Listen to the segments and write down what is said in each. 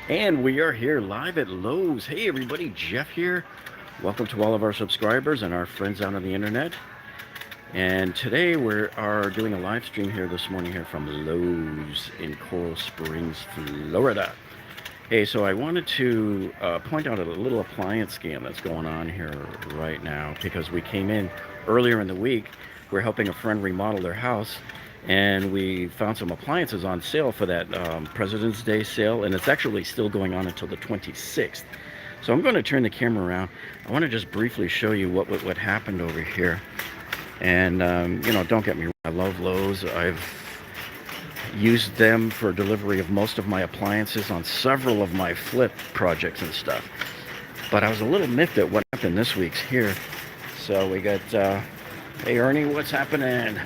And we are here live at Lowe's. Hey everybody, Jeff here. Welcome to all of our subscribers and our friends out on the internet. And today we are doing a live stream here this morning here from Lowe's in Coral Springs, Florida. Hey, so I wanted to point out a little appliance scam that's going on here right now because we came in earlier in the week. We're helping a friend remodel their house, and we found some appliances on sale for that President's Day sale, and it's actually still going on until the 26th. So I'm going to turn the camera around. I want to just briefly show you what happened over here. And don't get me wrong, I love Lowe's. I've used them for delivery of most of my appliances on several of my flip projects and stuff. But I was a little miffed at what happened this week's here. So we got, hey Ernie, what's happening?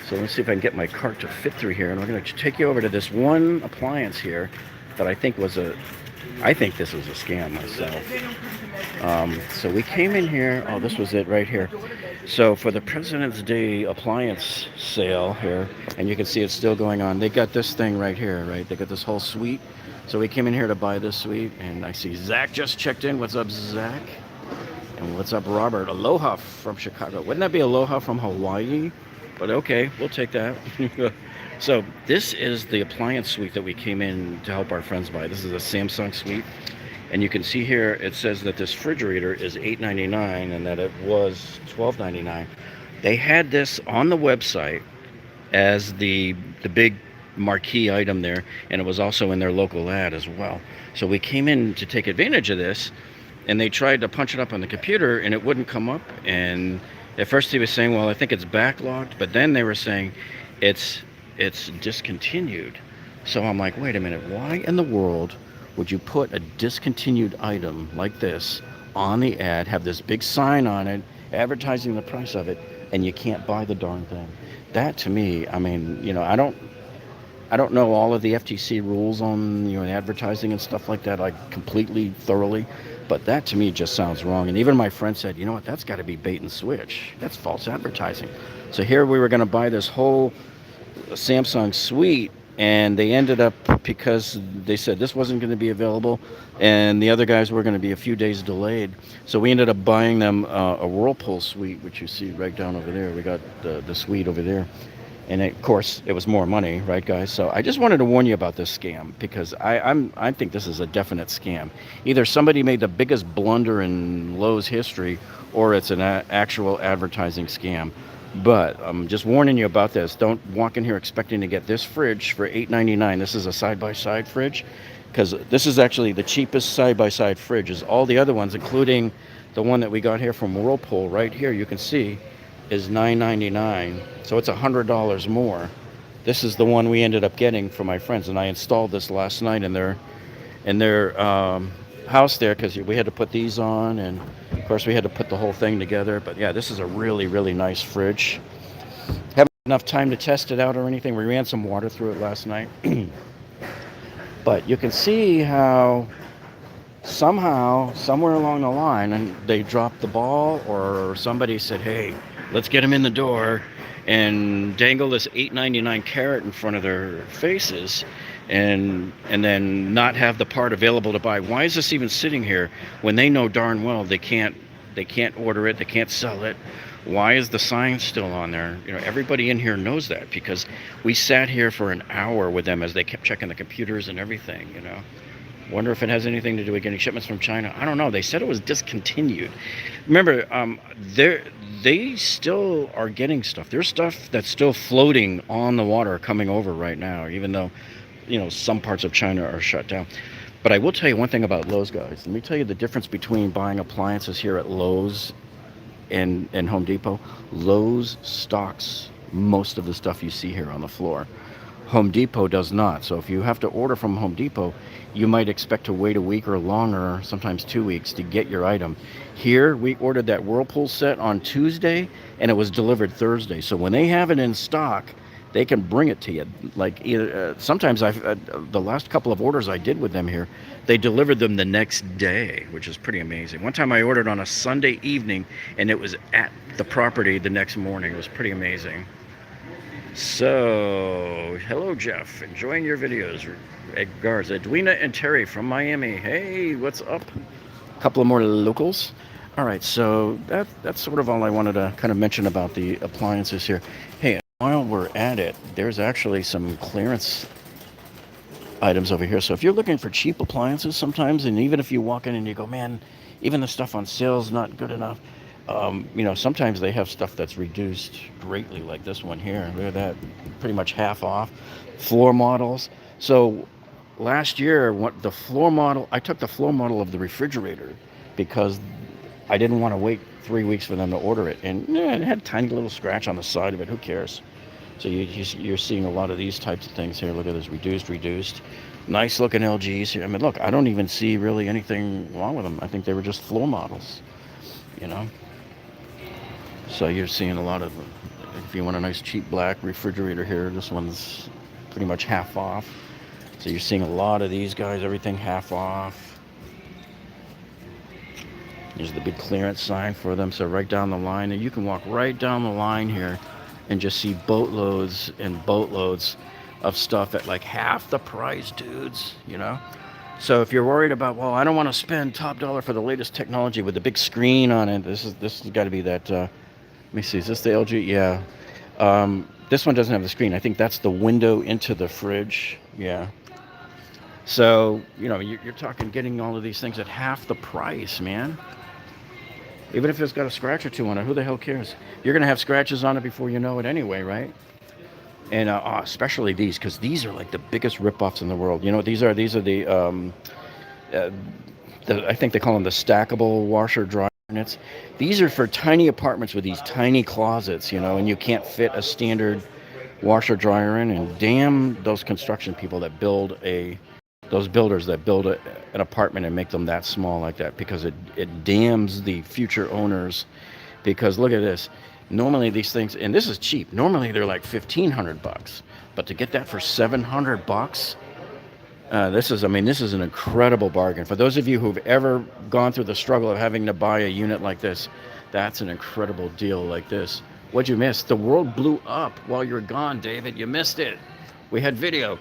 So let's see if I can get my cart to fit through here. And we're going to take you over to this one appliance here that I think I think this was a scam myself. So we came in here. Oh, this was it right here. So for the President's Day appliance sale here, and you can see it's still going on. They got this thing right here, right? They got this whole suite. So we came in here to buy this suite, and I see Zach just checked in. What's up, Zach? And what's up, Robert? Aloha from Chicago. Wouldn't that be aloha from Hawaii? But okay, we'll take that. So this is the appliance suite that we came in to help our friends buy. This is a Samsung suite. And you can see here it says that this refrigerator is $8.99 and that it was $12.99. They had this on the website as the big marquee item there, and it was also in their local ad as well. So we came in to take advantage of this, and they tried to punch it up on the computer and it wouldn't come up. And at first he was saying, well, I think it's backlogged, but then they were saying it's discontinued. So I'm like, wait a minute, why in the world would you put a discontinued item like this on the ad, have this big sign on it advertising the price of it, and you can't buy the darn thing? That to me, I mean, I don't know all of the FTC rules on advertising and stuff like that, like completely thoroughly, but that to me just sounds wrong. And even my friend said, you know what, that's got to be bait and switch. That's false advertising. So here we were going to buy this whole Samsung suite, and they ended up, because they said this wasn't going to be available and the other guys were going to be a few days delayed, so we ended up buying them a Whirlpool Suite, which you see right down over there. We got the suite over there, and of course it was more money, right guys? So I just wanted to warn you about this scam, because I think this is a definite scam. Either somebody made the biggest blunder in Lowe's history, or it's an actual advertising scam. But I'm just warning you about this. Don't walk in here expecting to get this fridge for $8.99. This is a side-by-side fridge, because this is actually the cheapest side-by-side fridge. Is all the other ones, including the one that we got here from Whirlpool right here, you can see, is $9.99. So it's $100 more. This is the one we ended up getting for my friends, and I installed this last night in their house there, because we had to put these on, and of course we had to put the whole thing together. But yeah, this is a really, really nice fridge. Haven't enough time to test it out or anything. We ran some water through it last night. But you can see how somehow, somewhere along the line, and they dropped the ball, or somebody said, hey, let's get them in the door, and dangle this $8.99 carrot in front of their faces, and then not have the part available to buy. Why is this even sitting here when they know darn well they can't order it, they can't sell it? Why is the sign still on there? Everybody in here knows that, because we sat here for an hour with them as they kept checking the computers and everything. Wonder if it has anything to do with getting shipments from China. I don't know. They said it was discontinued. Remember, they still are getting stuff. There's stuff that's still floating on the water coming over right now, even though some parts of China are shut down. But I will tell you one thing about Lowe's, guys. Let me tell you the difference between buying appliances here at Lowe's and Home Depot. Lowe's stocks most of the stuff you see here on the floor. Home Depot does not. So if you have to order from Home Depot, you might expect to wait a week or longer, sometimes 2 weeks, to get your item. Here, we ordered that Whirlpool set on Tuesday, and it was delivered Thursday. So when they have it in stock, they can bring it to you. Like sometimes the last couple of orders I did with them here, they delivered them the next day, which is pretty amazing. One time I ordered on a Sunday evening, and it was at the property the next morning. It was pretty amazing. So, hello, Jeff. Enjoying your videos. Regards, Edwina and Terry from Miami. Hey, what's up? A couple of more locals. All right, so that's sort of all I wanted to kind of mention about the appliances here. Hey, while we're at it, there's actually some clearance items over here. So if you're looking for cheap appliances sometimes, and even if you walk in and you go, man, even the stuff on sale is not good enough. Sometimes they have stuff that's reduced greatly, like this one here. Look at that, pretty much half off. Floor models. So last year, I took the floor model of the refrigerator because I didn't want to wait 3 weeks for them to order it, and it had a tiny little scratch on the side of it. Who cares? So you're seeing a lot of these types of things here. Look at this, reduced. Nice looking LGs here. I mean, look, I don't even see really anything wrong with them. I think they were just floor models, you know. So you're seeing a lot of, if you want a nice cheap black refrigerator here, this one's pretty much half off. So you're seeing a lot of these guys, everything half off. There's the big clearance sign for them. So right down the line, and you can walk right down the line here and just see boatloads and boatloads of stuff at like half the price, dudes, you know. So if you're worried about, well, I don't want to spend top dollar for the latest technology with the big screen on it, this has got to be that. Let me see, is this the LG? Yeah. This one doesn't have the screen. I think that's the window into the fridge. Yeah. So you're talking getting all of these things at half the price, man. Even if it's got a scratch or two on it, who the hell cares? You're going to have scratches on it before you know it anyway, right? And especially these, because these are like the biggest rip-offs in the world. You know what these are? These are I think they call them the stackable washer dryer units. These are for tiny apartments with these tiny closets, and you can't fit a standard washer dryer in. And damn those construction people that those builders that build an apartment and make them that small like that, because it damns the future owners. Because look at this. Normally these things, and this is cheap. Normally they're like $1,500, but to get that for $700, this is an incredible bargain. For those of you who've ever gone through the struggle of having to buy a unit like this, that's an incredible deal like this. What'd you miss? The world blew up while you were gone, David. You missed it. We had video.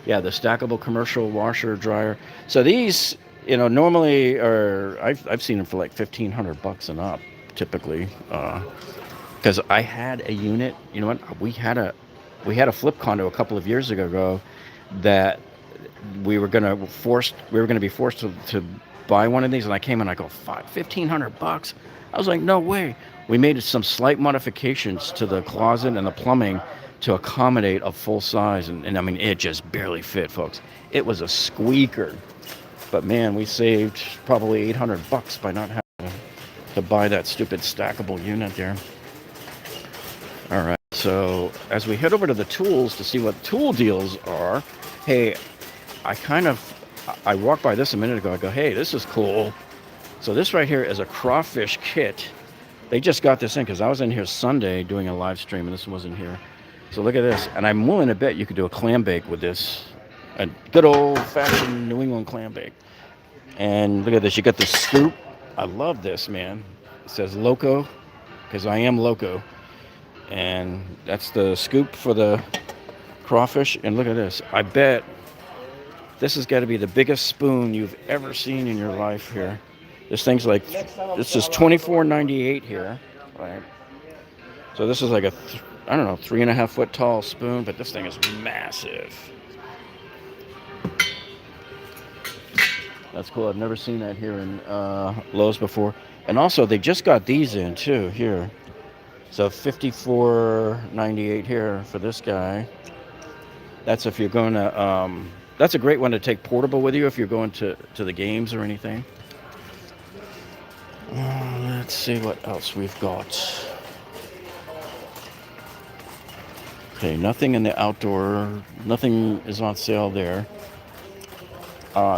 Yeah, the stackable commercial washer dryer. So these, normally I've seen them for like $1,500 and up, typically. Because I had a unit. You know what? We had a flip condo a couple of years ago that we were gonna be forced to buy one of these, and I came and I go, $1,500. I was like, no way. We made some slight modifications to the closet and the plumbing to accommodate a full size, and I mean, it just barely fit, folks. It was a squeaker, but man, we saved probably $800 by not having to buy that stupid stackable unit there. All right, so as we head over to the tools to see what tool deals are, hey, I walked by this a minute ago. I go, hey, this is cool. So this right here is a crawfish kit. They just got this in because I was in here Sunday doing a live stream, and this wasn't here. So look at this, and I'm willing to bet you could do a clam bake with this, a good old-fashioned New England clam bake. And look at this, you got the scoop. I love this, man. It says Loco, because I am loco. And that's the scoop for the crawfish. And look at this. I bet this has got to be the biggest spoon you've ever seen in your life here. This thing's like, this is $24.98 here, right? So this is like a, 3.5 foot tall spoon, but this thing is massive. That's cool. I've never seen that here in Lowe's before. And also, they just got these in too here. So $54.98 here for this guy. That's if you're going to. That's a great one to take portable with you if you're going to the games or anything. Let's see what else we've got. Okay, nothing in the outdoor. Nothing is on sale there.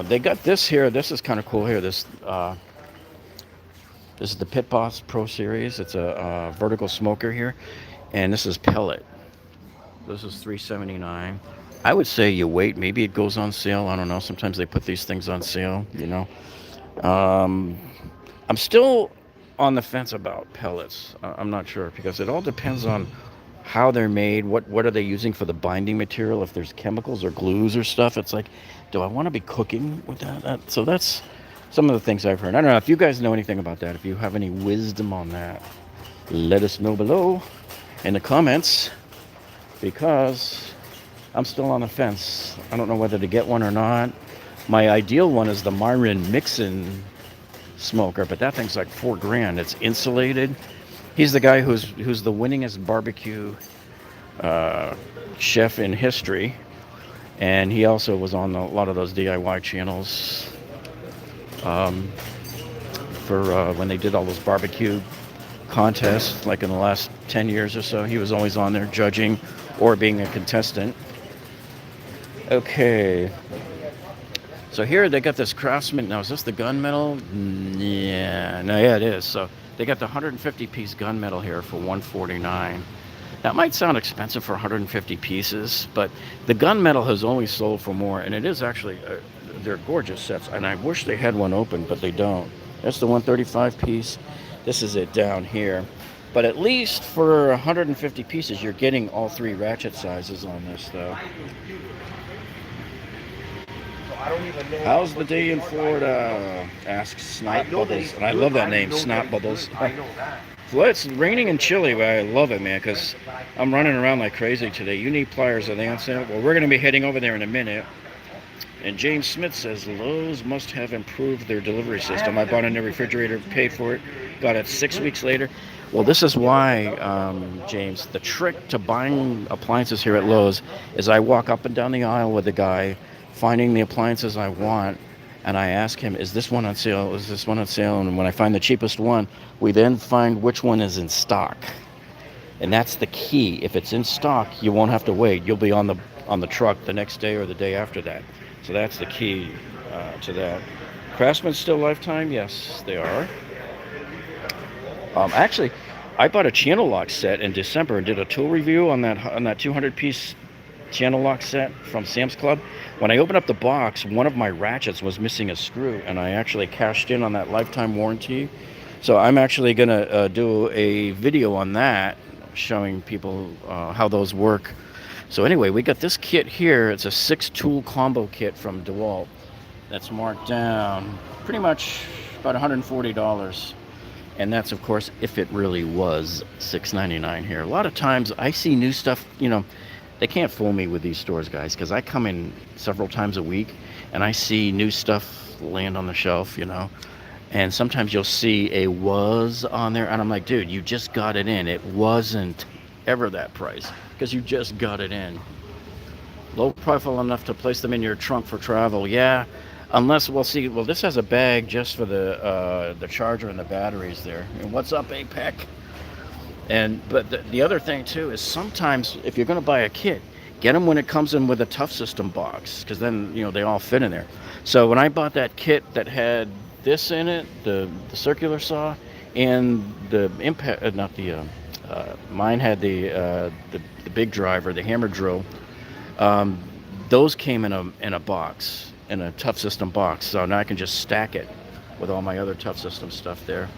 They got this here. This is kind of cool here. This is the Pit Boss Pro Series. It's a vertical smoker here, and this is pellet. This is $379. I would say you wait. Maybe it goes on sale. I don't know. Sometimes they put these things on sale. I'm still on the fence about pellets. I'm not sure because it all depends on how they're made, what are they using for the binding material, if there's chemicals or glues or stuff. It's like, do I want to be cooking with so that's some of the things I've heard. I don't know if you guys know anything about that. If you have any wisdom on that, let us know below in the comments, because I'm still on the fence. I don't know whether to get one or not. My ideal one is the Myron Mixon smoker, but that thing's like $4,000. It's insulated. He's the guy who's the winningest barbecue chef in history, and he also was on a lot of those DIY channels for when they did all those barbecue contests, like in the last 10 years or so. He was always on there judging or being a contestant. Okay, so here they got this Craftsman. Now, is this the gunmetal? Yeah, it is. So they got the 150 piece gunmetal here for $149. That might sound expensive for 150 pieces, but the gunmetal has always sold for more, and it is actually, they're gorgeous sets, and I wish they had one open, but they don't. That's the 135 piece. This is it down here. But at least for 150 pieces, you're getting all three ratchet sizes on this, though. How's the day in Florida? Asks Snot Bubbles. And I love that name, Snot Bubbles. Well, it's raining and chilly, but I love it, man, because I'm running around like crazy today. You need pliers, are they on sale? Well, we're going to be heading over there in a minute. And James Smith says, Lowe's must have improved their delivery system. I bought a new refrigerator, paid for it, got it 6 weeks later. Well, this is why, James, the trick to buying appliances here at Lowe's is I walk up and down the aisle with the guy, finding the appliances I want, and I ask him, is this one on sale? Is this one on sale? And when I find the cheapest one, we then find which one is in stock. And that's the key. If it's in stock, you won't have to wait. You'll be on the truck the next day or the day after that. So that's the key to that. Craftsman still lifetime? Yes, they are. Actually, I bought a channel lock set in December and did a tool review on that 200-piece channel lock set from Sam's Club. When I opened up the box, one of my ratchets was missing a screw, and I actually cashed in on that lifetime warranty. So I'm actually going to do a video on that, showing people how those work. So anyway, we got this kit here. It's a 6-tool combo kit from Dewalt. That's marked down pretty much about $140. And that's, of course, if it really was $6.99 here. A lot of times I see new stuff, they can't fool me with these stores, guys, because I come in several times a week and I see new stuff land on the shelf, and sometimes you'll see a was on there, and I'm like, dude, you just got it in. It wasn't ever that price because you just got it in. Low profile enough to place them in your trunk for travel. Yeah, unless this has a bag just for the charger and the batteries there. And what's up, APEC? But the other thing too is sometimes if you're going to buy a kit, get them when it comes in with a tough system box, because then they all fit in there. So when I bought that kit that had this in it, the circular saw, and the impact, mine had the big driver, the hammer drill. Those came in a box, in a tough system box. So now I can just stack it with all my other tough system stuff there.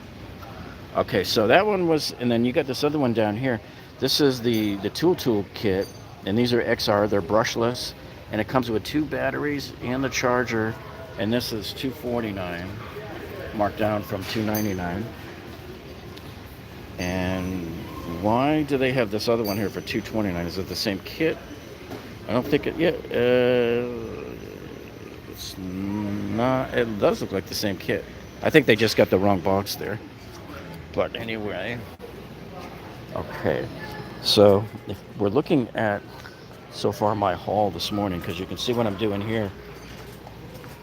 Okay, so that one was, and then you got this other one down here. This is the tool kit, and these are XR. They're brushless, and it comes with 2 batteries and the charger. And this is $249, marked down from $299. And why do they have this other one here for $229? Is it the same kit? I don't think it. Yeah, it's not. It does look like the same kit. I think they just got the wrong box there. But anyway, okay. So if we're looking at so far my haul this morning, because you can see what I'm doing here.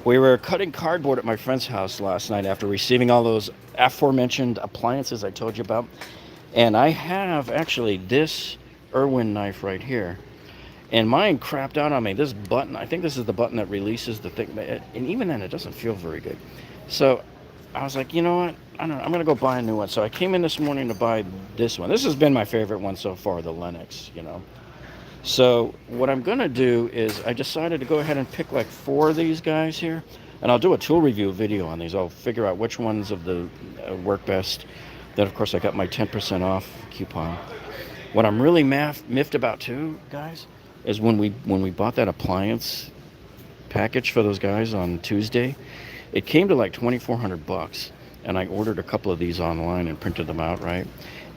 We were cutting cardboard at my friend's house last night after receiving all those aforementioned appliances I told you about. And I have actually this Irwin knife right here. And mine crapped out on me. This button, I think this is the button that releases the thing. And even then, it doesn't feel very good. So I was like, you know what? I don't know. I'm going to go buy a new one. So I came in this morning to buy this one. This has been my favorite one so far, the Lennox, So what I'm going to do is I decided to go ahead and pick like 4 of these guys here. And I'll do a tool review video on these. I'll figure out which ones of the work best. Then, of course, I got my 10% off coupon. What I'm really miffed about too, guys, is when we bought that appliance package for those guys on Tuesday, it came to like 2,400 bucks, and I ordered a couple of these online and printed them out, right?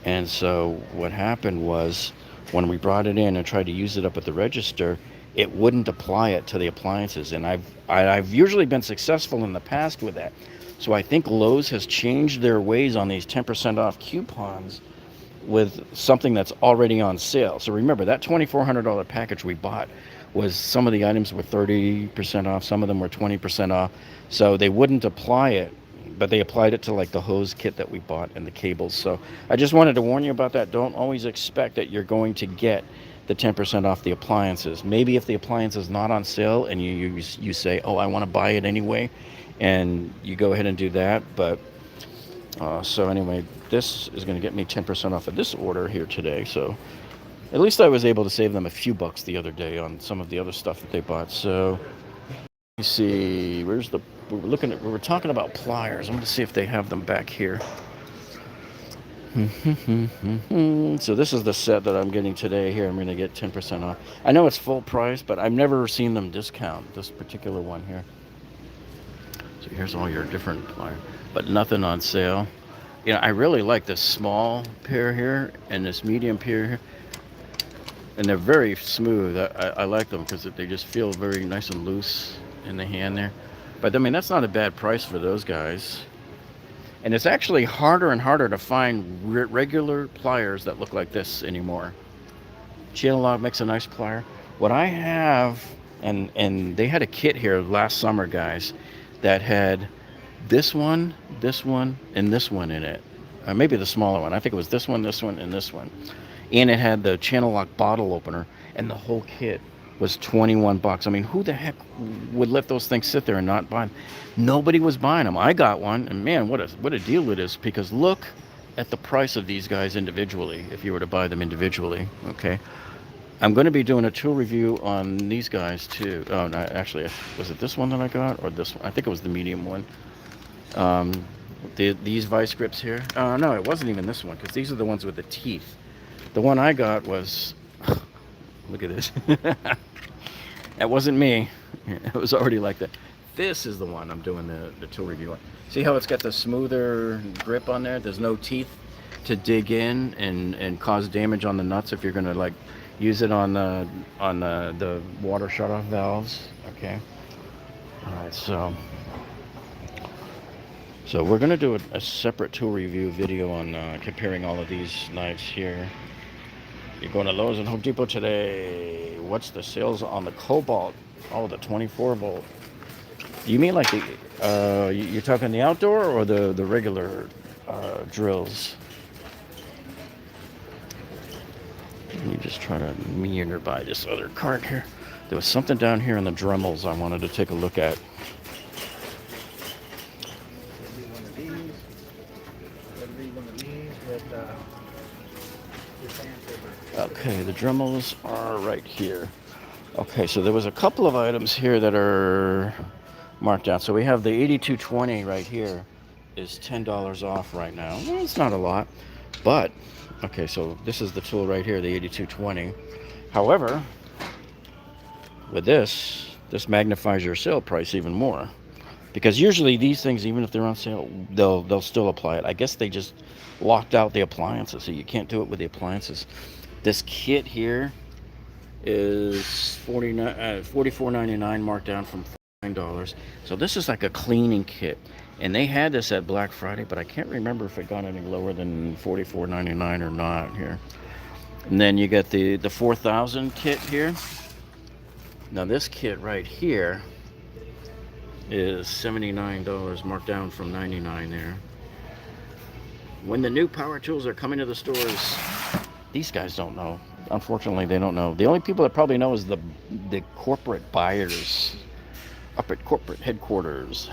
And so what happened was when we brought it in and tried to use it up at the register, it wouldn't apply it to the appliances, and I've usually been successful in the past with that. So I think Lowe's has changed their ways on these 10% off coupons with something that's already on sale. So remember, that $2,400 package we bought was, some of the items were 30% off, some of them were 20% off. So they wouldn't apply it, but they applied it to like the hose kit that we bought and the cables. So I just wanted to warn you about that. Don't always expect that you're going to get the 10% off the appliances. Maybe if the appliance is not on sale and you say, oh, I want to buy it anyway, and you go ahead and do that. But so anyway, this is going to get me 10% off of this order here today. So at least I was able to save them a few bucks the other day on some of the other stuff that they bought. So you see, we were talking about pliers. I'm going to see if they have them back here. So this is the set that I'm getting today here. I'm going to get 10% off. I know it's full price, but I've never seen them discount this particular one here. So here's all your different pliers, but nothing on sale. You know, I really like this small pair here and this medium pair here. And they're very smooth. I like them because they just feel very nice and loose in the hand there. But I mean, that's not a bad price for those guys. And it's actually harder and harder to find regular pliers that look like this anymore. Channel Lock makes a nice plier. What I have, and they had a kit here last summer, guys, that had this one, and this one in it. Maybe the smaller one. I think it was this one, and this one. And it had the Channel Lock bottle opener, and the whole kit was 21 bucks. I mean, who the heck would let those things sit there and not buy them? Nobody was buying them. I got one, and man, what a deal it is, because look at the price of these guys individually if you were to buy them individually. Okay, I'm going to be doing a tool review on these guys too. Oh, no, actually, was it this one that I got, or this one? I think it was the medium one. These vice grips here. No, it wasn't even this one, because these are the ones with the teeth. The one I got was, look at this. That wasn't me. It was already like that. This is the one I'm doing the tool review on. See how it's got the smoother grip on there? There's no teeth to dig in and cause damage on the nuts if you're going to like use it on the water shutoff valves. Okay. All right. So we're going to do a separate tool review video on comparing all of these knives here. You're going to Lowe's and Home Depot today. What's the sales on the Cobalt? Oh, the 24 volt. You mean like you're talking the outdoor or the regular drills? Let me just try to meander by this other cart here. There was something down here in the Dremels I wanted to take a look at. Okay, the Dremels are right here. Okay, so there was a couple of items here that are marked down. So we have the 8220 right here is $10 off right now. Well, it's not a lot, but okay, so this is the tool right here, the 8220. However, with this magnifies your sale price even more, because usually these things, even if they're on sale, they'll still apply it. I guess they just locked out the appliances, so you can't do it with the appliances. This kit here is $44.99 marked down from $9. So this is like a cleaning kit, and they had this at Black Friday, but I can't remember if it got any lower than $44.99 or not here. And then you get the 4000 kit here. Now this kit right here is $79 marked down from $99 there. When the new power tools are coming to the stores, these guys don't know. Unfortunately, they don't know. The only people that probably know is the corporate buyers up at corporate headquarters.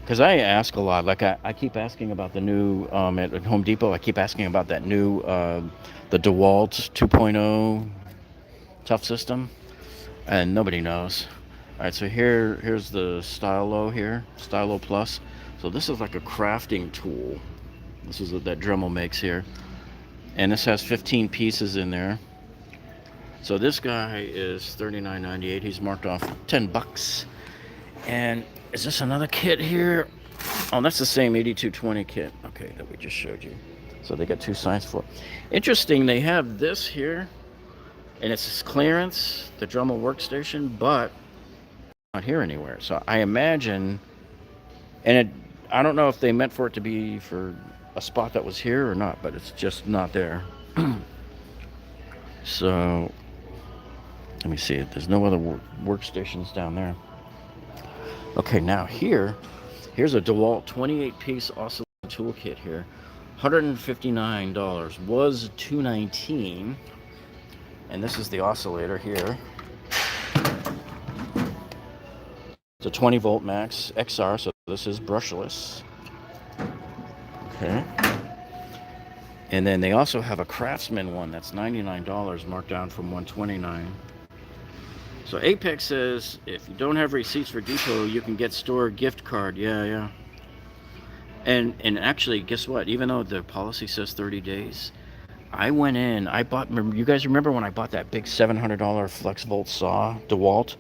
Because I ask a lot. Like I keep asking about the new at Home Depot. I keep asking about that new the Dewalt 2.0 tough system, and nobody knows. All right, so here's the Stylo here, Stylo Plus. So this is like a crafting tool. This is what that Dremel makes here. And this has 15 pieces in there. So this guy is $39.98. He's marked off $10. And is this another kit here? Oh, that's the same 8220 kit. Okay, that we just showed you. So they got two sides for it. Interesting, they have this here, and it's clearance, the Dremel workstation, but not here anywhere. So I imagine, and I don't know if they meant for it to be for a spot that was here or not, but it's just not there. So let me see. There's no other workstations down there. Okay, now here's a Dewalt 28-piece oscillator toolkit here. $159 was $219, and this is the oscillator here. It's a 20 volt max XR, so this is brushless. Okay. And then they also have a Craftsman one that's $99, marked down from $129. So Apex says if you don't have receipts for depot, you can get store gift card. Yeah. And actually, guess what? Even though the policy says 30 days, I went in, I bought, you guys remember when I bought that big $700 flex volt saw, DeWalt,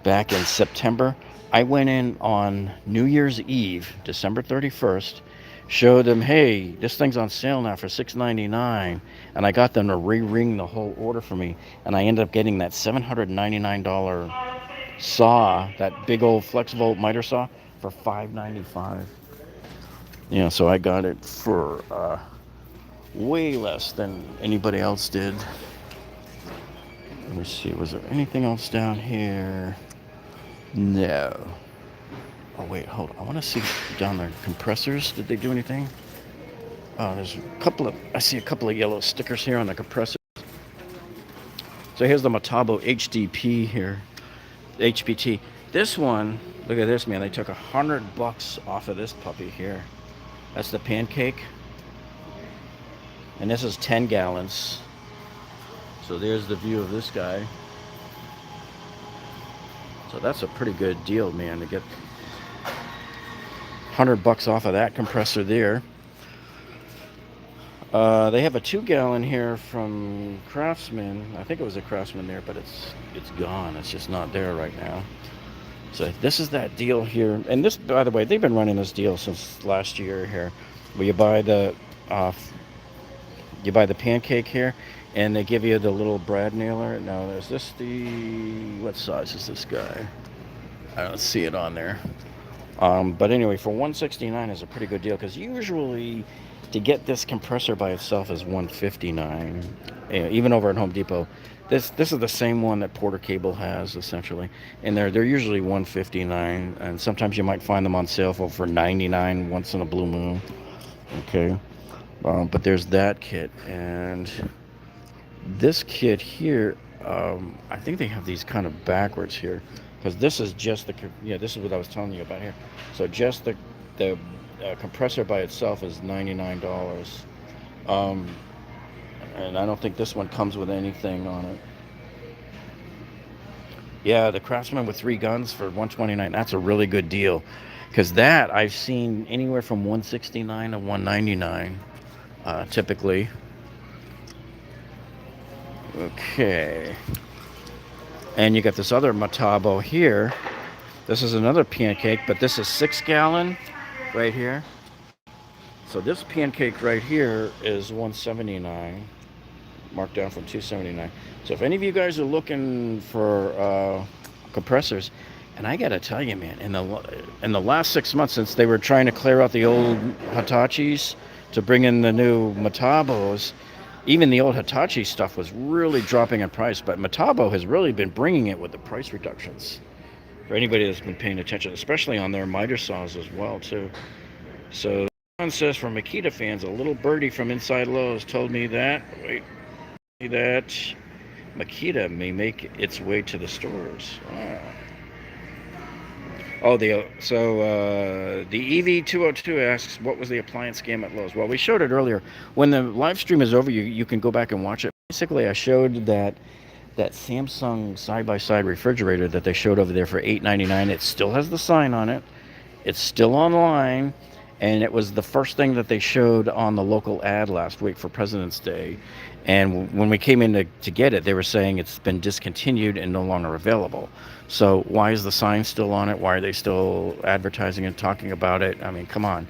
back in September? I went in on New Year's Eve, December 31st, showed them, hey, this thing's on sale now for $6.99, and I got them to re-ring the whole order for me, and I ended up getting that $799 saw, that big old flex volt miter saw, for $5.95. Yeah, so I got it for way less than anybody else did. Let me see, was there anything else down here? No. Oh wait, hold on. I want to see down there. Compressors, did they do anything? Oh, there's a couple of, I see a couple of yellow stickers here on the compressor. So here's the Metabo HDP here, HPT. This one, look at this, man. They took $100 off of this puppy here. That's the pancake. And this is 10 gallons. So there's the view of this guy. So that's a pretty good deal, man, to get $100 off of that compressor there. They have a 2-gallon here from Craftsman. I think it was a Craftsman there, but it's gone. It's just not there right now. So this is that deal here. And this, by the way, they've been running this deal since last year here, where you buy the pancake here, and they give you the little brad nailer. Now, is this what size is this guy? I don't see it on there. But anyway, for $169 is a pretty good deal, because usually to get this compressor by itself is $159, even over at Home Depot. This is the same one that Porter Cable has, essentially, and they're usually $159, and sometimes you might find them on sale for $99 once in a blue moon. Okay, but there's that kit, and this kit here, I think they have these kind of backwards here, because this is just this is what I was telling you about here. So just the compressor by itself is $99. And I don't think this one comes with anything on it. Yeah, the Craftsman with 3 guns for $129. That's a really good deal, because that I've seen anywhere from $169 to $199, typically. Okay. And you got this other Metabo here. This is another pancake, but this is 6-gallon right here. So this pancake right here is $179, marked down from $279. So if any of you guys are looking for compressors, and I gotta tell you, man, in the last 6 months, since they were trying to clear out the old Hitachis to bring in the new Metabos, even the old Hitachi stuff was really dropping in price. But Metabo has really been bringing it with the price reductions. For anybody that's been paying attention, especially on their miter saws as well too. So one says, for Makita fans, a little birdie from inside Lowe's told me that Makita may make its way to the stores. The EV202 asks, what was the appliance scam at Lowe's? Well, we showed it earlier. When the live stream is over, you can go back and watch it. Basically, I showed that Samsung side-by-side refrigerator that they showed over there for $8.99. It still has the sign on it. It's still online. and it was the first thing that they showed on the local ad last week for President's Day. And when we came in to get it, they were saying it's been discontinued and no longer available. So why is the sign still on it? Why are they still advertising and talking about it? I mean, come on.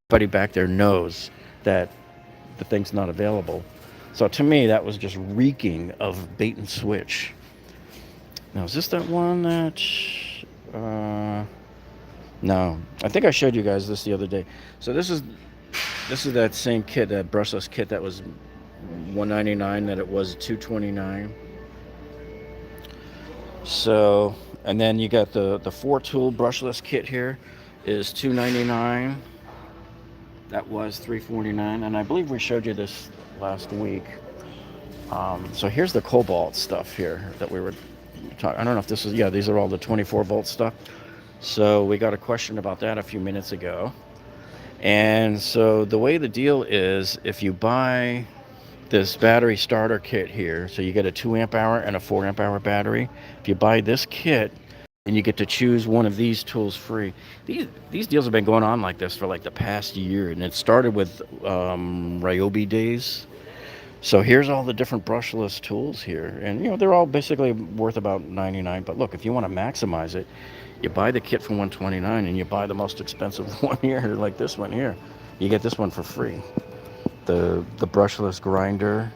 Everybody back there knows that the thing's not available. So to me, that was just reeking of bait and switch. Now, is this that one that... no, I think I showed you guys this the other day. So this is that same kit, that brushless kit that was $199, that it was $229. So, and then you got the 4-tool brushless kit here is $299. That was $349, and I believe we showed you this last week. So here's the cobalt stuff here that we were talking. I don't know if this is, yeah, these are all the 24-volt stuff. So we got a question about that a few minutes ago. And so the way the deal is, if you buy this battery starter kit here, so you get a 2 amp hour and a 4 amp hour battery. If you buy this kit, and you get to choose one of these tools free. These deals have been going on like this for like the past year, and it started with Ryobi days. So here's all the different brushless tools here, and you know, they're all basically worth about $99. But look, if you want to maximize it, you buy the kit for $129, and you buy the most expensive one here, like this one here. You get this one for free. The brushless grinder,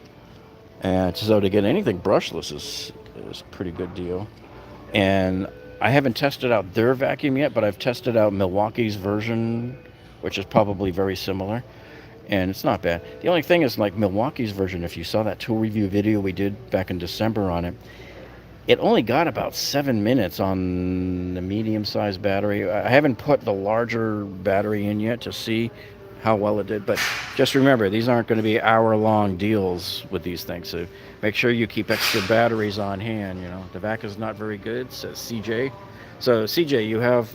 and so to get anything brushless is a pretty good deal. And I haven't tested out their vacuum yet, but I've tested out Milwaukee's version, which is probably very similar, and it's not bad. The only thing is, like Milwaukee's version, if you saw that tool review video we did back in December on it, it only got about 7 minutes on the medium-sized battery. I haven't put the larger battery in yet to see how well it did, but just remember, these aren't going to be hour-long deals with these things, so make sure you keep extra batteries on hand. You know, the vac is not very good, says CJ. So CJ, you have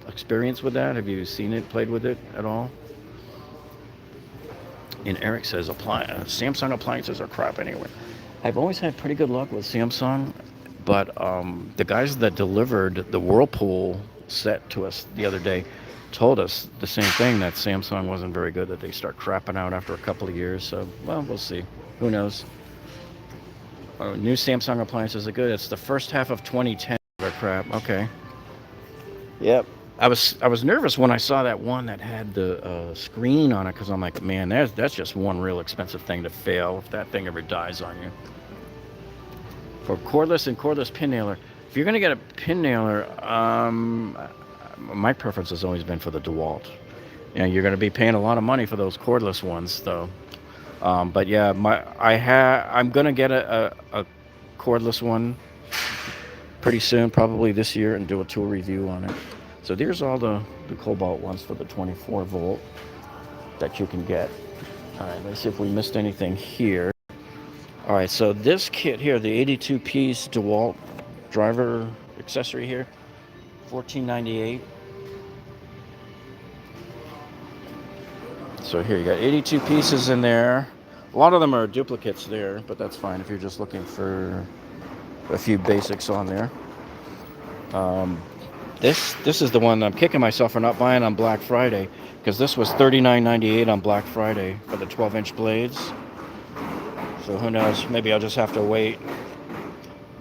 experience with that? Have you seen it, played with it at all? And Eric says Samsung appliances are crap anyway. I've always had pretty good luck with Samsung, but the guys that delivered the Whirlpool set to us the other day told us the same thing, that Samsung wasn't very good, that they start crapping out after a couple of years. So, well, we'll see. Who knows? New Samsung appliances are good. It's the first half of 2010. They're crap. Okay. Yep. I was nervous when I saw that one that had the screen on it, because I'm like, man, that's just one real expensive thing to fail if that thing ever dies on you. For cordless and cordless pin nailer, if you're going to get a pin nailer, my preference has always been for the Dewalt. You know, you're going to be paying a lot of money for those cordless ones, though. But yeah, I'm going to get a cordless one pretty soon, probably this year, and do a tool review on it. So there's all the cobalt ones for the 24 volt that you can get. All right, let's see if we missed anything here. All right, so this kit here, the 82-piece Dewalt driver accessory here, $14.98. So here you got 82 pieces in there. A lot of them are duplicates there, but that's fine if you're just looking for a few basics on there. This is the one I'm kicking myself for not buying on Black Friday, because this was $39.98 on Black Friday for the 12-inch blades. So who knows? Maybe I'll just have to wait.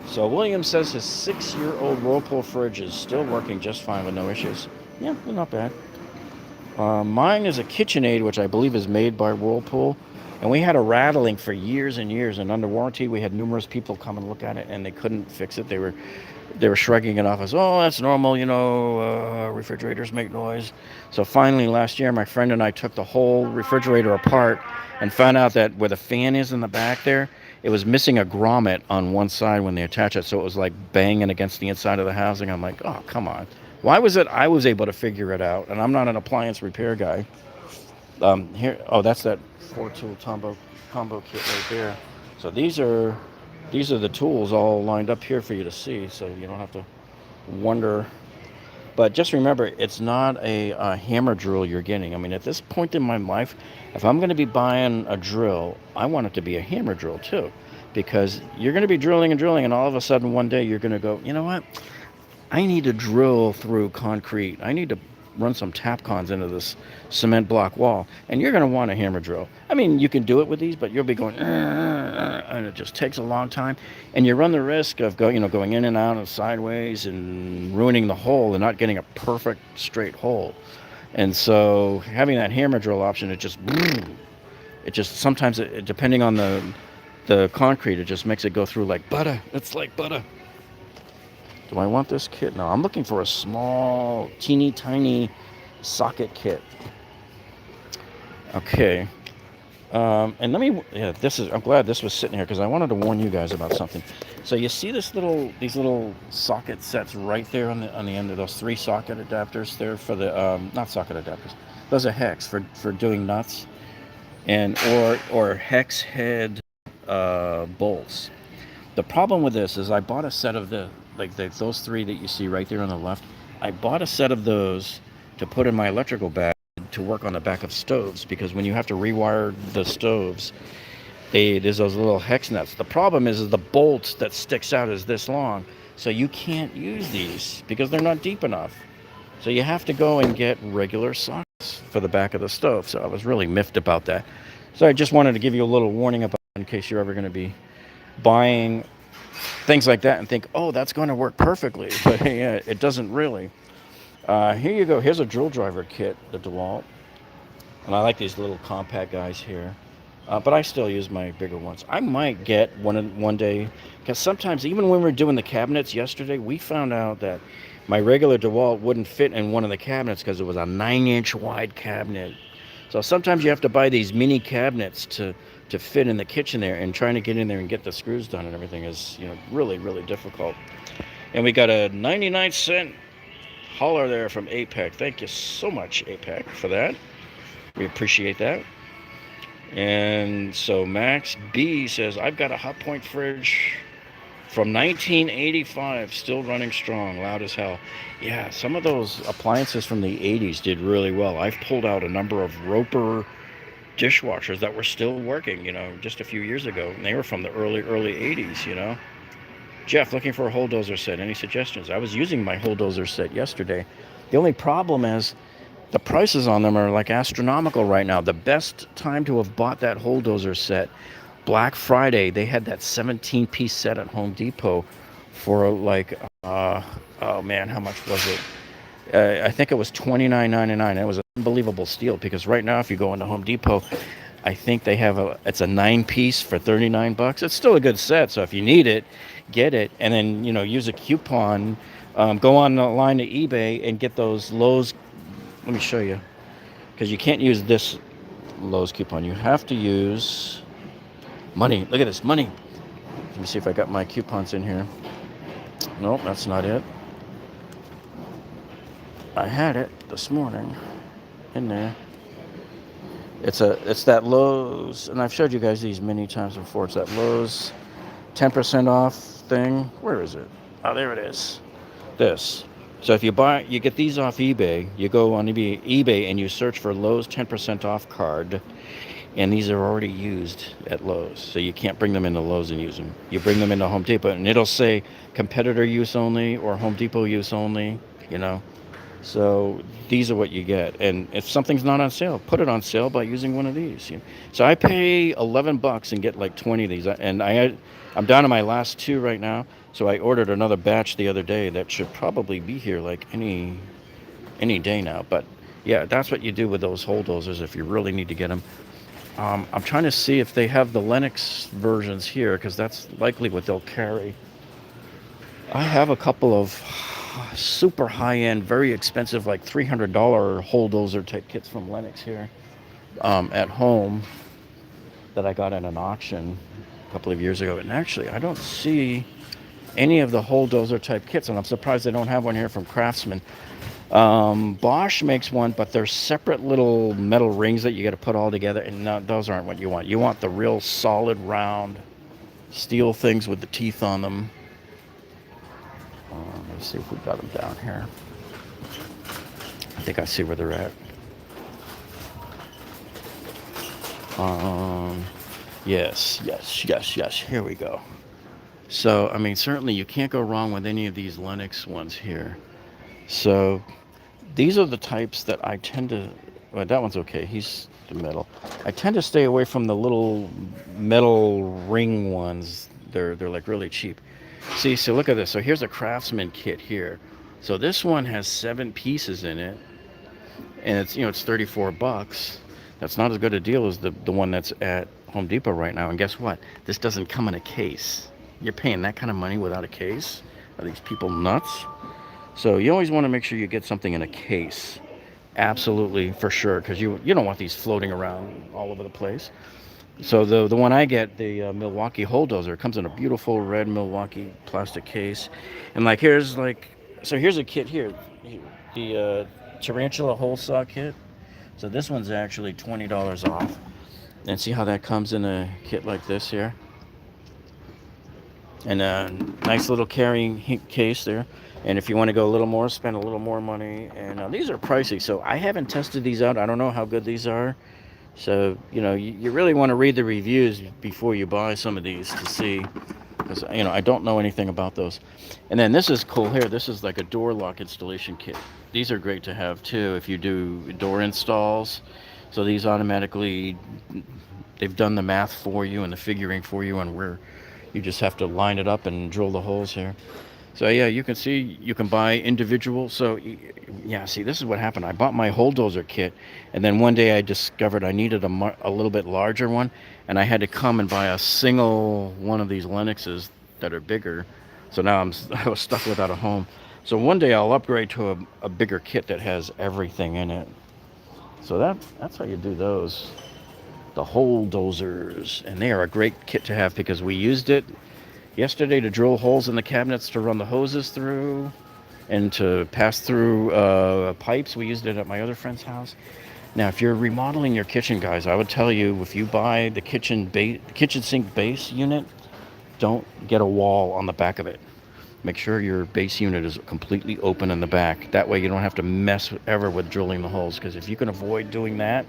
So William says his 6-year-old Whirlpool fridge is still working just fine with no issues. Yeah, not bad. Mine is a KitchenAid, which I believe is made by Whirlpool. And we had a rattling for years and years. And under warranty, we had numerous people come and look at it, and they couldn't fix it. They were shrugging it off as, oh, that's normal, you know, refrigerators make noise. So finally, last year, my friend and I took the whole refrigerator apart and found out that where the fan is in the back there, it was missing a grommet on one side when they attach it, so it was like banging against the inside of the housing. I'm like, oh, come on. Why was it I was able to figure it out, and I'm not an appliance repair guy? Here, oh, that's that 4-tool combo kit right there. So these are the tools all lined up here for you to see, so you don't have to wonder. But just remember, it's not a hammer drill you're getting. I mean, at this point in my life, if I'm going to be buying a drill, I want it to be a hammer drill too, because you're going to be drilling and drilling, and all of a sudden one day you're going to go, you know what? I need to drill through concrete. I need to run some Tapcons into this cement block wall, and you're going to want a hammer drill. I mean, you can do it with these, but you'll be going, and it just takes a long time, and you run the risk of going in and out and sideways and ruining the hole and not getting a perfect straight hole. And so having that hammer drill option, it just sometimes, depending on the concrete, it just makes it go through like butter. It's like butter. Do I want this kit? No, I'm looking for a small, teeny tiny socket kit. Okay. And I'm glad this was sitting here because I wanted to warn you guys about something. So you see these little socket sets right there on the end of those 3 socket adapters there for the, not socket adapters. Those are hex for doing nuts and, or hex head, bolts. The problem with this is I bought a set of those 3 that you see right there on the left. I bought a set of those to put in my electrical bag to work on the back of stoves, because when you have to rewire the stoves, there's those little hex nuts. The problem is the bolt that sticks out is this long, so you can't use these because they're not deep enough. So you have to go and get regular sockets for the back of the stove. So I was really miffed about that. So I just wanted to give you a little warning about it in case you're ever going to be buying things like that and think, oh, that's going to work perfectly. But yeah, it doesn't really. Here you go. Here's a drill driver kit, the Dewalt. And I like these little compact guys here. But I still use my bigger ones. I might get one day, because sometimes, even when we were doing the cabinets yesterday, we found out that my regular Dewalt wouldn't fit in one of the cabinets because it was a 9-inch wide cabinet. So sometimes you have to buy these mini cabinets to fit in the kitchen there, and trying to get in there and get the screws done and everything is, really, really difficult. And we got a 99-cent holler there from APEC. Thank you so much, APEC, for that. We appreciate that. And so Max B says, I've got a hot point fridge from 1985, still running strong, loud as hell. Yeah, some of those appliances from the 80s did really well. I've pulled out a number of Roper dishwashers that were still working, just a few years ago. And they were from the early 80s, Jeff, looking for a Bulldozer set. Any suggestions? I was using my Bulldozer set yesterday. The only problem is the prices on them are like astronomical right now. The best time to have bought that Bulldozer set, Black Friday, they had that 17-piece set at Home Depot for like, oh man, how much was it? I think it was $29.99. It was an unbelievable steal, because right now if you go into Home Depot, I think they have it's a 9-piece for $39. It's still a good set, so if you need it, get it, and then use a coupon. Go on the line to eBay and get those Lowe's. Let me show you, because you can't use this Lowe's coupon. You have to use money. Look at this, money. Let me see if I got my coupons in here. Nope, that's not it. I had it this morning in there. It's that Lowe's, and I've showed you guys these many times before. It's that Lowe's 10% off thing. Where is it? Oh, there it is. This. So if you get these off eBay, you go on eBay and you search for Lowe's 10% off card, and these are already used at Lowe's. So you can't bring them into Lowe's and use them. You bring them into Home Depot, and it'll say competitor use only or Home Depot use only, So these are what you get. And if something's not on sale, put it on sale by using one of these. So I pay $11 and get like 20 of these. And I'm down to my last 2 right now. So I ordered another batch the other day that should probably be here like any day now. But yeah, that's what you do with those Bulldozers if you really need to get them. I'm trying to see if they have the Lennox versions here, because that's likely what they'll carry. I have a couple of super high-end, very expensive, like $300 Bulldozer type kits from Lennox here at home that I got at an auction a couple of years ago. And actually, I don't see any of the Bulldozer type kits, and I'm surprised they don't have one here from Craftsman. Bosch makes one, but they're separate little metal rings that you got to put all together, and no, those aren't what you want. You want the real solid, round steel things with the teeth on them. Let's see if we got them down here. I think I see where they're at. Yes. Here we go. So, certainly you can't go wrong with any of these Lennox ones here. So, These are the types that I tend to, well, that one's okay. He's the metal. I tend to stay away from the little metal ring ones. They're like really cheap. See, so look at this. So here's a Craftsman kit here. So this one has 7 pieces in it, and it's, it's 34 bucks. That's not as good a deal as the one that's at Home Depot right now. And guess what? This doesn't come in a case. You're paying that kind of money without a case? Are these people nuts? So you always want to make sure you get something in a case. Absolutely, for sure, because you don't want these floating around all over the place. So the one I get, the Milwaukee Bulldozer, comes in a beautiful red Milwaukee plastic case. And like here's a kit here, the Tarantula hole saw kit. So this one's actually $20 off. And see how that comes in a kit like this here? And a nice little carrying case there. And if you want to go a little more, spend a little more money. And these are pricey, so I haven't tested these out. I don't know how good these are. So, you really want to read the reviews before you buy some of these to see. Because, I don't know anything about those. And then this is cool here. This is like a door lock installation kit. These are great to have, too, if you do door installs. So these automatically, they've done the math for you and the figuring for you and where you just have to line it up and drill the holes here. So yeah, you can see you can buy individual. So yeah, see, this is what happened. I bought my bulldozer kit, and then one day I discovered I needed a little bit larger one, and I had to come and buy a single one of these Linuxes that are bigger. So now I was stuck without a home. So one day I'll upgrade to a bigger kit that has everything in it. So that's how you do those. The bulldozers, and they are a great kit to have because we used it yesterday to drill holes in the cabinets to run the hoses through and to pass through pipes. We used it at my other friend's house. Now, if you're remodeling your kitchen, guys, I would tell you, if you buy the kitchen sink base unit, don't get a wall on the back of it. Make sure your base unit is completely open in the back. That way you don't have to mess ever with drilling the holes, because if you can avoid doing that,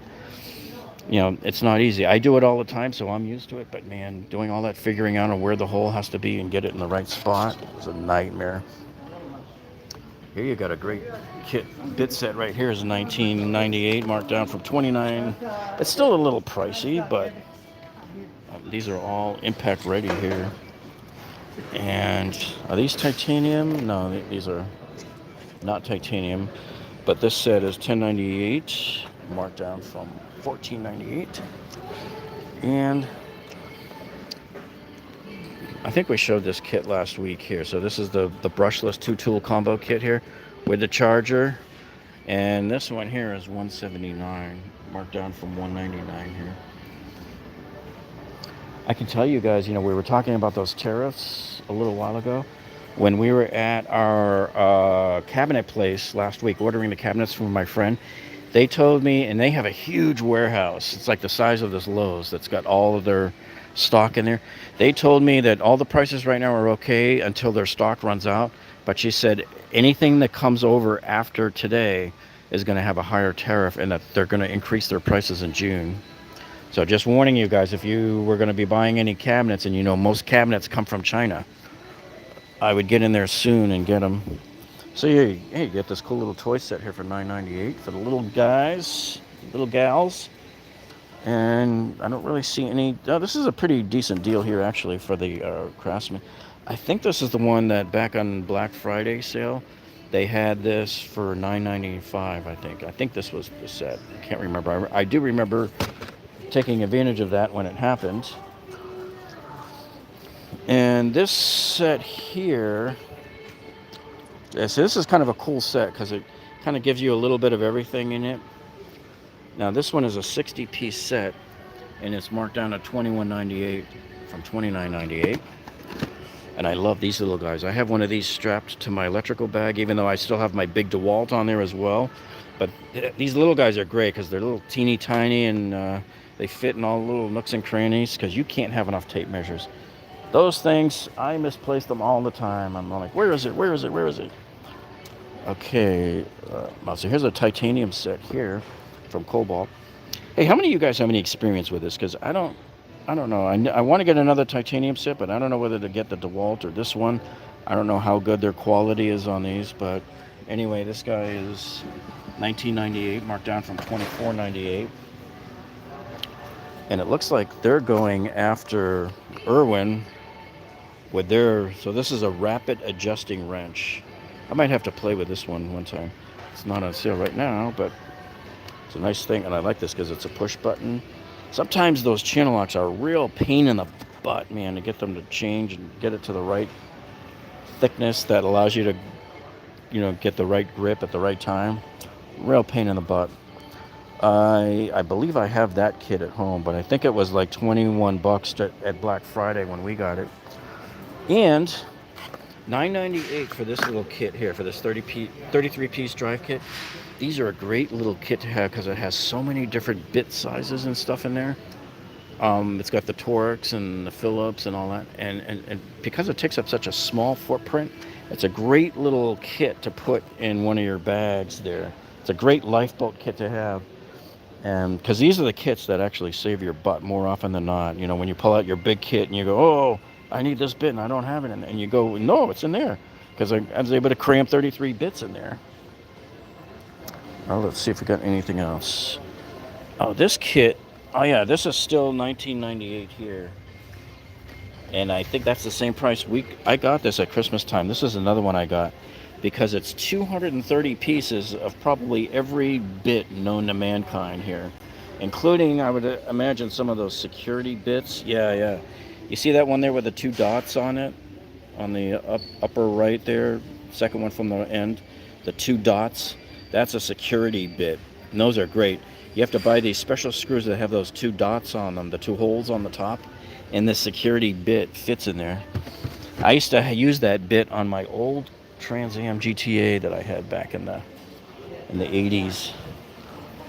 it's not easy. I do it all the time, so I'm used to it. But man, doing all that figuring out on where the hole has to be and get it in the right spot is a nightmare. Here you got a great kit bit set right here. Is 1998, marked down from 29. It's still a little pricey, but these are all impact ready here. And are these titanium? No, these are not titanium. But this set is 1098, marked down from $14.98. And I think we showed this kit last week here. So this is the brushless 2-tool combo kit here with the charger. And this one here is $179, marked down from $199 here. I can tell you guys, we were talking about those tariffs a little while ago. When we were at our cabinet place last week, ordering the cabinets from my friend, they told me, and they have a huge warehouse. It's like the size of this Lowe's that's got all of their stock in there. They told me that all the prices right now are okay until their stock runs out. But she said anything that comes over after today is going to have a higher tariff, and that they're going to increase their prices in June. So just warning you guys, if you were going to be buying any cabinets, and most cabinets come from China, I would get in there soon and get them. So you get this cool little toy set here for $9.98 for the little guys, little gals. And I don't really see any. Oh, this is a pretty decent deal here, actually, for the Craftsman. I think this is the one that back on Black Friday sale, they had this for $9.95, I think. I think this was the set. I can't remember. I do remember taking advantage of that when it happened. And this set here, so this is kind of a cool set because it kind of gives you a little bit of everything in it. Now this one is a 60-piece set, and it's marked down at $21.98 from $29.98. And I love these little guys. I have one of these strapped to my electrical bag, even though I still have my big Dewalt on there as well. But these little guys are great because they're little teeny tiny, and they fit in all the little nooks and crannies because you can't have enough tape measures. Those things, I misplace them all the time. I'm like, where is it? Where is it? Where is it? Okay, so here's a titanium set here from Cobalt. Hey, how many of you guys have any experience with this? Because I don't know. I want to get another titanium set, but I don't know whether to get the Dewalt or this one. I don't know how good their quality is on these, but Anyway, this guy is 1998, marked down from 24.98. And it looks like they're going after Irwin with their, so this is a rapid adjusting wrench. I might have to play with this one time. It's not on sale right now, but it's a nice thing, and I like this because it's a push button. Sometimes those channel locks are a real pain in the butt, man, to get them to change and get it to the right thickness that allows you to, get the right grip at the right time. Real pain in the butt. I believe I have that kit at home, but I think it was like 21 bucks at Black Friday when we got it. And $9.98 for this little kit here, for this 33-piece drive kit. These are a great little kit to have because it has so many different bit sizes and stuff in there. It's got the Torx and the Phillips and all that. And because it takes up such a small footprint, it's a great little kit to put in one of your bags there. It's a great lifeboat kit to have. And because these are the kits that actually save your butt more often than not. When you pull out your big kit and you go, oh, I need this bit and I don't have it in there. And you go, no, it's in there. Because I was able to cram 33 bits in there. Well, let's see if we got anything else. Oh, this kit. Oh, yeah, this is still $19.98 here. And I think that's the same price. I got this at Christmas time. This is another one I got. Because it's 230 pieces of probably every bit known to mankind here. Including, I would imagine, some of those security bits. Yeah. You see that one there with the 2 dots on it? On the upper right there? Second one from the end. The 2 dots. That's a security bit. And those are great. You have to buy these special screws that have those 2 dots on them. The 2 holes on the top. And the security bit fits in there. I used to use that bit on my old Trans Am GTA that I had back in the 80s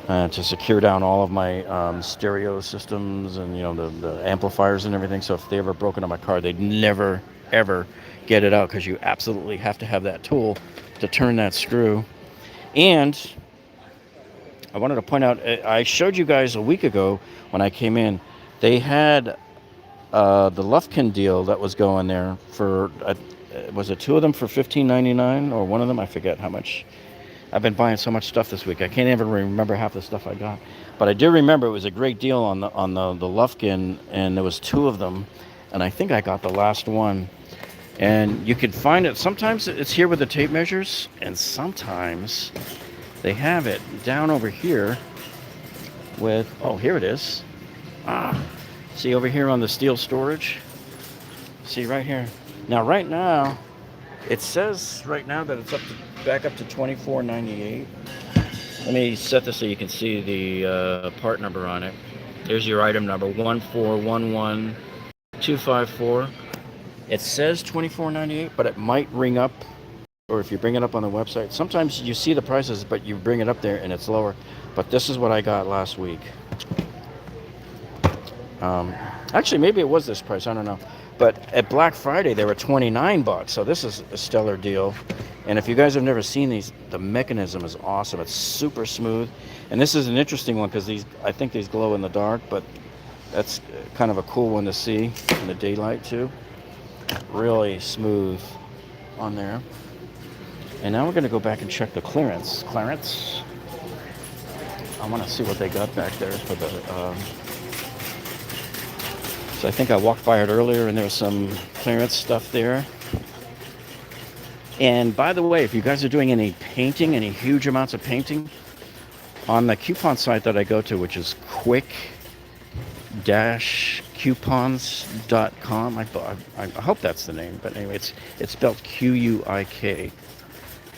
to secure down all of my stereo systems and the amplifiers and everything. So if they ever broke into my car, they'd never ever get it out because you absolutely have to have that tool to turn that screw. And I wanted to point out, I showed you guys a week ago when I came in, they had the Lufkin deal that was going there for was it 2 of them for $15.99 or one of them? I forget how much. I've been buying so much stuff this week. I can't even remember half the stuff I got. But I do remember it was a great deal on the Lufkin, and there was 2 of them. And I think I got the last one. And you can find it. Sometimes it's here with the tape measures, and sometimes they have it down over here with, oh, here it is. See over here on the steel storage? See right here. Now, right now, it says right now that it's back up to $24.98. Let me set this so you can see the part number on it. There's your item number, 1411254. It says $24.98, but it might ring up, or if you bring it up on the website. Sometimes you see the prices, but you bring it up there and it's lower. But this is what I got last week. Actually, maybe it was this price. I don't know. But at Black Friday, they were 29 bucks. So this is a stellar deal. And if you guys have never seen these, the mechanism is awesome. It's super smooth. And this is an interesting one because I think these glow in the dark, but that's kind of a cool one to see in the daylight too. Really smooth on there. And now we're going to go back and check the clearance. I want to see what they got back there for the... So I think I walked by it earlier and there was some clearance stuff there. And by the way, if you guys are doing any painting, any huge amounts of painting, on the coupon site that I go to, which is quick-coupons.com, I hope that's the name, but anyway, it's spelled Q-U-I-K,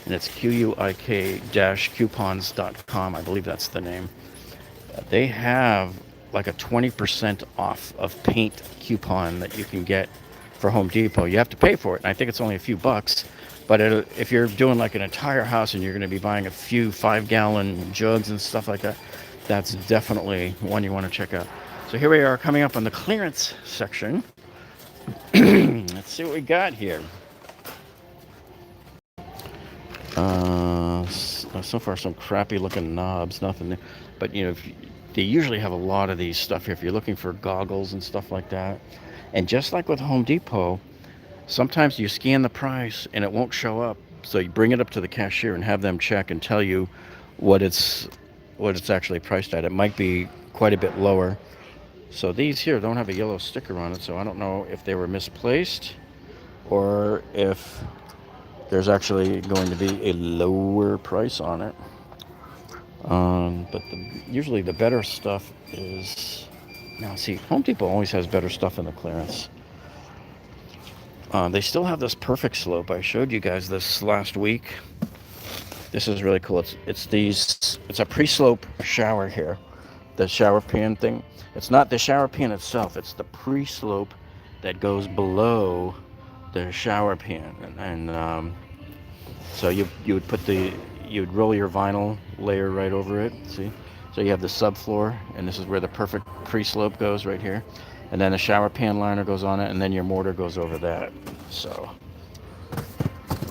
and it's QUIK-coupons.com, I believe that's the name. They have like a 20% off of paint coupon that you can get for Home Depot. You have to pay for it, and I think it's only a few bucks. But if you're doing like an entire house and you're going to be buying a few 5-gallon jugs and stuff like that, that's definitely one you want to check out. So here we are coming up on the clearance section. Let's see what we got here. So far some crappy looking knobs, nothing there. But they usually have a lot of these stuff here if you're looking for goggles and stuff like that. And just like with Home Depot, sometimes you scan the price and it won't show up So you bring it up to the cashier and have them check and tell you what it's actually priced at. It might be quite a bit lower. So these here don't have a yellow sticker on it, so I don't know if they were misplaced or if there's actually going to be a lower price on it. But usually the better stuff is... Now see, Home Depot always has better stuff in the clearance. They still have this perfect slope. I showed you guys this last week. This is really cool. It's a pre-slope shower here. The shower pan thing. It's not the shower pan itself. It's the pre-slope that goes below the shower pan. And so you would roll your vinyl layer right over it. See? So you have the subfloor, and this is where the perfect pre-slope goes right here. And then the shower pan liner goes on it, and then your mortar goes over that. So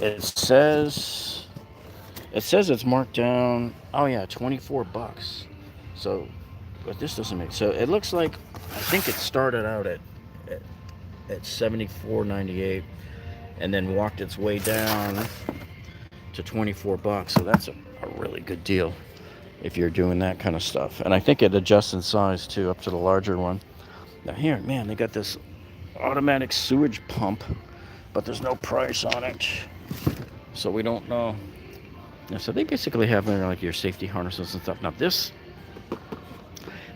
it says it's marked down. Oh yeah, $24. So, but this doesn't make. So it looks like, I think it started out at $74.98, and then walked its way down to $24. So that's a really good deal if you're doing that kind of stuff. And I think it adjusts in size too, up to the larger one. Now here, man, they got this automatic sewage pump, but there's no price on it, so we don't know. Yeah, so they basically have like your safety harnesses and stuff. Now this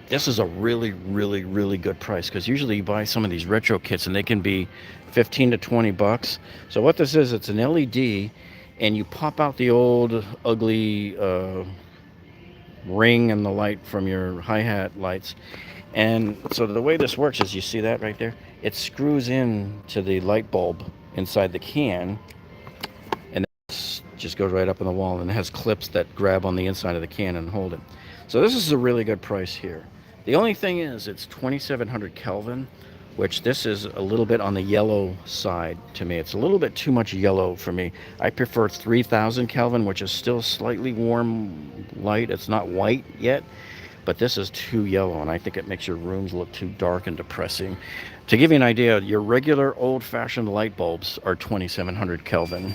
is a really, really, really good price, because usually you buy some of these retro kits and they can be $15 to $20. So what this is, it's an LED, and you pop out the old ugly ring and the light from your hi-hat lights. And so the way this works is, you see that right there? It screws in to the light bulb inside the can, and it just goes right up on the wall, and it has clips that grab on the inside of the can and hold it. So this is a really good price here. The only thing is, it's 2700 Kelvin, which this is a little bit on the yellow side to me. It's a little bit too much yellow for me. I prefer 3000 Kelvin, which is still slightly warm light. It's not white yet, but this is too yellow, and I think it makes your rooms look too dark and depressing. To give you an idea, your regular old-fashioned light bulbs are 2700 Kelvin,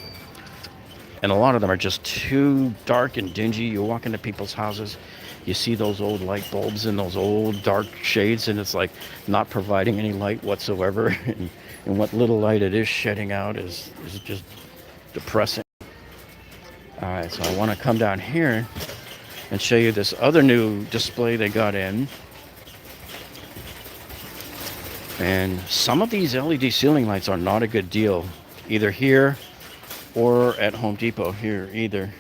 and a lot of them are just too dark and dingy. You walk into people's houses, you see those old light bulbs in those old dark shades, and it's like not providing any light whatsoever, and what little light it is shedding out is just depressing. All right, so I want to come down here and show you this other new display they got in. And some of these LED ceiling lights are not a good deal, either here or at Home Depot here either.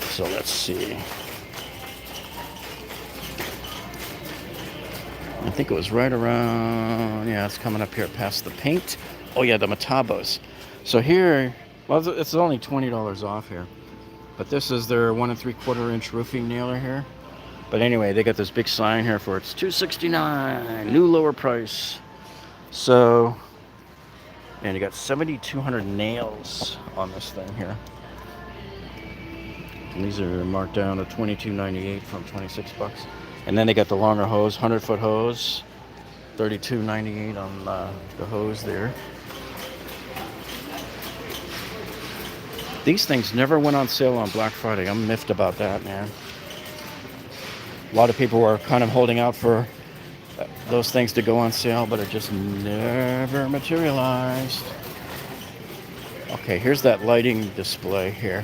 So let's see. I think it was right around, yeah, it's coming up here past the paint. Oh yeah, the Metabos. So here, well, it's only $20 off here, but this is their 1 3/4 inch roofing nailer here. But anyway, they got this big sign here for it's $269, new lower price. So, and you got 7,200 nails on this thing here. And these are marked down to $22.98 from $26. And then they got the longer hose, 100-foot hose, $32.98 on the hose there. These things never went on sale on Black Friday. I'm miffed about that, man. A lot of people were kind of holding out for those things to go on sale, but it just never materialized. Okay, here's that lighting display here.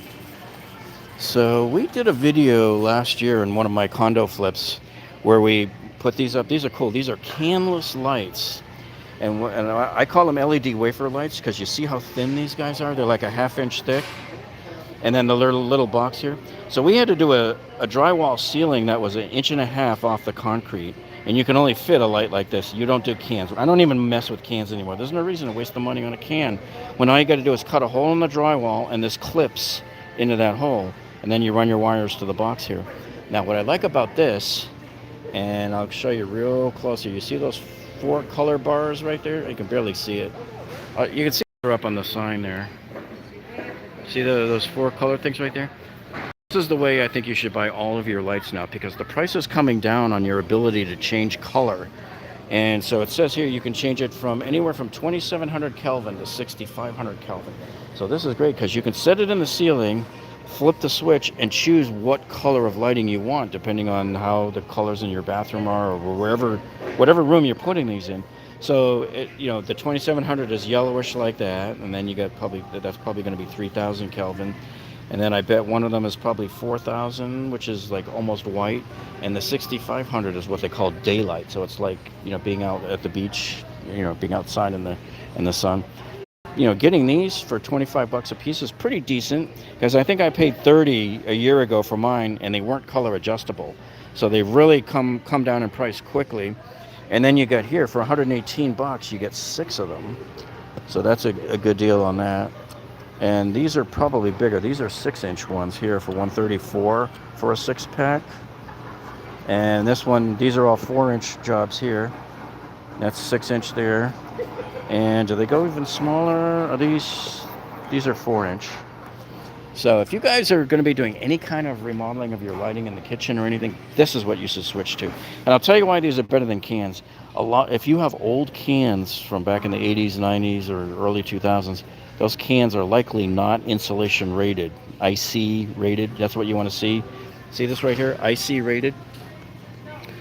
So we did a video last year in one of my condo flips where we put these up. These are cool. These are canless lights. And I call them LED wafer lights because you see how thin these guys are? They're like a 1/2 inch thick. And then the little box here. So we had to do a drywall ceiling that was 1.5 inches off the concrete. And you can only fit a light like this. You don't do cans. I don't even mess with cans anymore. There's no reason to waste the money on a can when all you got to do is cut a hole in the drywall and this clips into that hole. And then you run your wires to the box here. Now what I like about this, and I'll show you real close here. You see those 4 color bars right there? You can barely see it. You can see it up on the sign there. See those 4 color things right there? This is the way I think you should buy all of your lights now, because the price is coming down on your ability to change color. And so it says here you can change it from anywhere from 2700 Kelvin to 6500 Kelvin. So this is great because you can set it in the ceiling, flip the switch, and choose what color of lighting you want depending on how the colors in your bathroom are, or whatever room you're putting these in. So the 2700 is yellowish like that, and then you got that's probably going to be 3000 Kelvin. And then I bet one of them is probably 4000, which is like almost white. And the 6500 is what they call daylight. So it's like, being out at the beach, being outside in the sun. Getting these for 25 bucks a piece is pretty decent, because I think I paid 30 a year ago for mine, and they weren't color adjustable. So they've really come down in price quickly. And then you got here for 118 bucks, you get 6 of them. So that's a good deal on that. And these are probably bigger. These are 6-inch ones here for 134 for a 6-pack. And this one, these are all 4-inch jobs here. That's 6-inch there. And do they go even smaller? Are these are 4-inch. So if you guys are going to be doing any kind of remodeling of your lighting in the kitchen or anything, this is what you should switch to. And I'll tell you why these are better than cans. If you have old cans from back in the 80s, 90s, or early 2000s, those cans are likely not insulation rated, IC rated. That's what you want to see. See this right here, IC rated?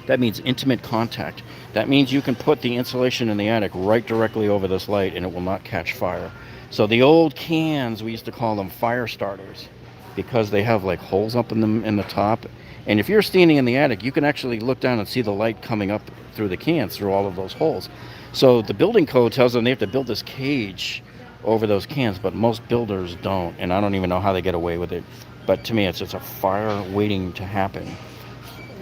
That means intimate contact. That means you can put the insulation in the attic right directly over this light and it will not catch fire. So the old cans, we used to call them fire starters, because they have like holes up in them in the top. And if you're standing in the attic, you can actually look down and see the light coming up through the cans, through all of those holes. So the building code tells them they have to build this cage over those cans, but most builders don't, and I don't even know how they get away with it. But to me, it's just a fire waiting to happen.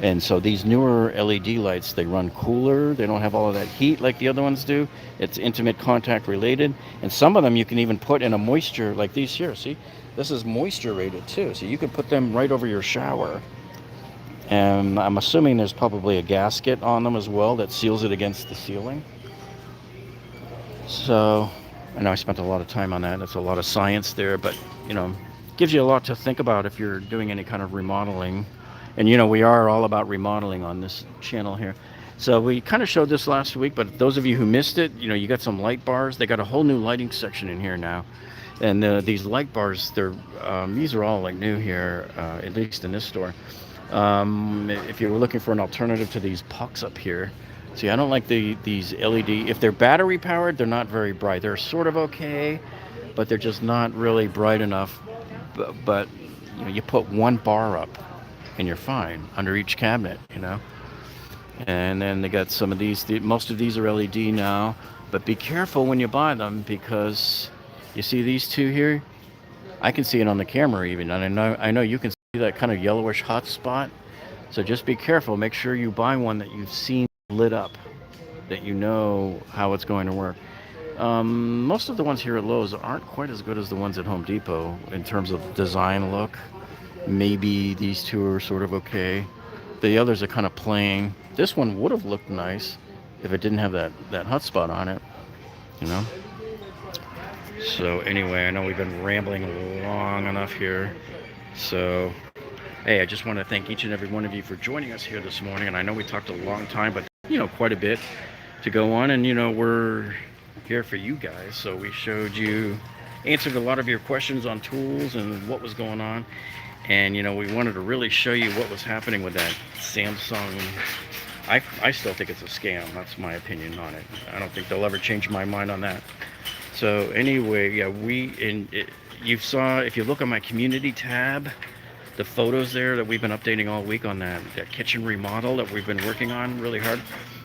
And so these newer LED lights, they run cooler. They don't have all of that heat like the other ones do. It's intimate contact related. And some of them you can even put in a moisture, like these here. See, this is moisture rated too. So you can put them right over your shower. And I'm assuming there's probably a gasket on them as well that seals it against the ceiling. So I know I spent a lot of time on that. It's a lot of science there, but gives you a lot to think about if you're doing any kind of remodeling. And we are all about remodeling on this channel here. So we kind of showed this last week, but those of you who missed it, you got some light bars. They got a whole new lighting section in here now. And these light bars, these are all like new here, at least in this store. If you're looking for an alternative to these pucks up here, see, I don't like these LED. If they're battery powered, they're not very bright. They're sort of okay, but they're just not really bright enough. But you put one bar up and you're fine under each cabinet, And then they got some of these. Most of these are LED now, but be careful when you buy them, because you see these two here. I can see it on the camera even, and I know you can see that kind of yellowish hot spot. So just be careful. Make sure you buy one that you've seen lit up, that you know how it's going to work. Most of the ones here at Lowe's aren't quite as good as the ones at Home Depot in terms of design look. Maybe these two are sort of okay. The others are kind of plain. This one would have looked nice if it didn't have that hot spot on it, So anyway, I know we've been rambling long enough here. So, hey, I just want to thank each and every one of you for joining us here this morning. And I know we talked a long time, but, quite a bit to go on. And, we're here for you guys. So we answered a lot of your questions on tools and what was going on. And, we wanted to really show you what was happening with that Samsung. I still think it's a scam. That's my opinion on it. I don't think they'll ever change my mind on that. So anyway, yeah, if you look on my community tab, the photos there that we've been updating all week on that kitchen remodel that we've been working on really hard.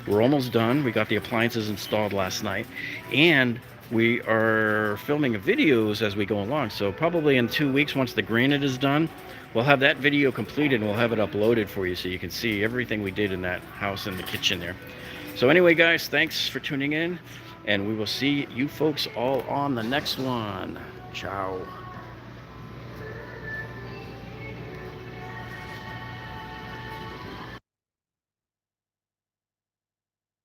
We're almost done. We got the appliances installed last night, and we are filming videos as we go along. So probably in 2 weeks, once the granite is done, we'll have that video completed and we'll have it uploaded for you so you can see everything we did in that house in the kitchen there. So anyway, guys, thanks for tuning in, and we will see you folks all on the next one. Ciao.